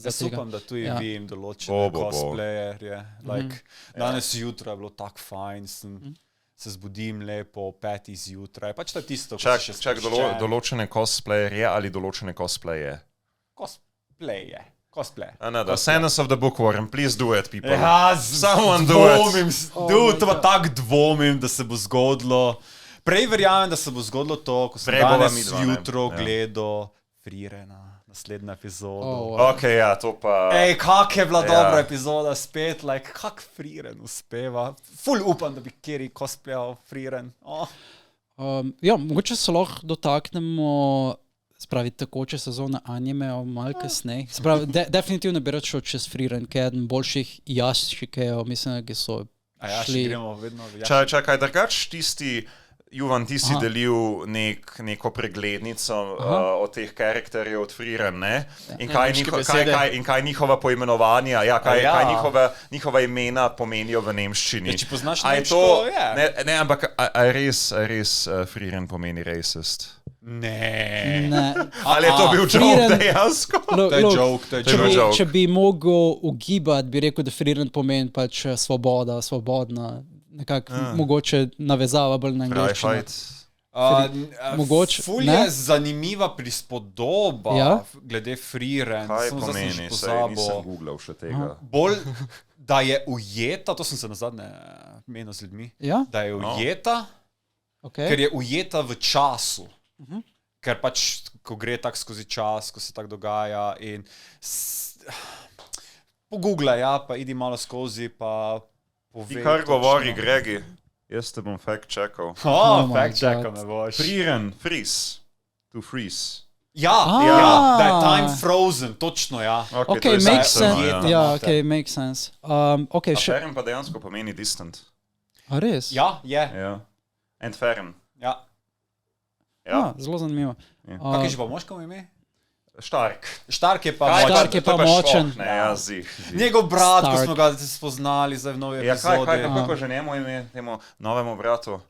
Jaz upam, da tudi vidim določene cosplayerje. Danes jutra je bilo tako fajn, se zbudim lepo, 5 zjutraj. Pač to je tisto, ko se še spuščen. Določene cosplayerje ali določene cosplaye? Cosplaye. Sadness of the Bookworm, please do it, people. Ja, Someone do it. To pa tako dvomim, da se bo zgodilo. Prej verjamem, da se bo zgodilo to, ko sem danes jutro gledal Freerena. Naslednja epizoda. Ok, ja, to pa... kak je bila dobra epizoda spet, kak Freeren uspeva. Ful upam, da bi kjeri cosplayal Freeren. Mogoče se lahko dotaknemo, spravi, tekoče sezone anime malo kasneje. Spravi, definitivno bi rad šel čez Freeren, ki je eden boljših jaščikejev, mislim, ki so šli... A jašči gremo vedno v jašči. Čakaj, drugač tisti... Juvan, ti si delil neko preglednico od teh karakterjev od Freeren, ne? In kaj njihova poimenovanja, kaj njihova imena pomenijo v nemščini? Če poznaš nemško, Ne, ampak a res Freeren pomeni racist? Ne. Ali je to bil joke dejansko? To je joke. Če bi mogel ugibati, bi rekel, da Freeren pomeni pač svoboda, svobodna. Nekako mogoče navezava bolj na angleščino. Ful je zanimiva prispodoba glede Freeren. Kaj pomeni? Nisem googlal še tega. Bolj, da je ujeta, to sem se nazadnje menil z ljudmi, da je ujeta, ker je ujeta v času. Ker pač, ko gre tak skozi čas, ko se tak dogaja in pogooglaj, pa idi malo skozi, pa Ti kar govori, Gregi. Jaz te bom fact-checkal. Fact-checkal me boš. Freeren, freeze. To freeze. Ja, da je time frozen, točno, ja. Ok, makes sense. Ja, ok, makes sense. Freeren pa dejansko pomeni distant. A res? Ja, je. Entfern. Ja. Zelo zanimivo. Kak je že pa moško ime? Stark je pa močen. Njegov brat, ko smo ga spoznali zdaj v novi epizodi. Kako že njemu ime, temu novemu bratu?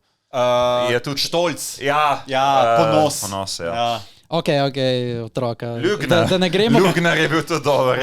Je tudi Štolc. Ponos. Ponos, ja. Ok, otroka. Lugner je bil to dober.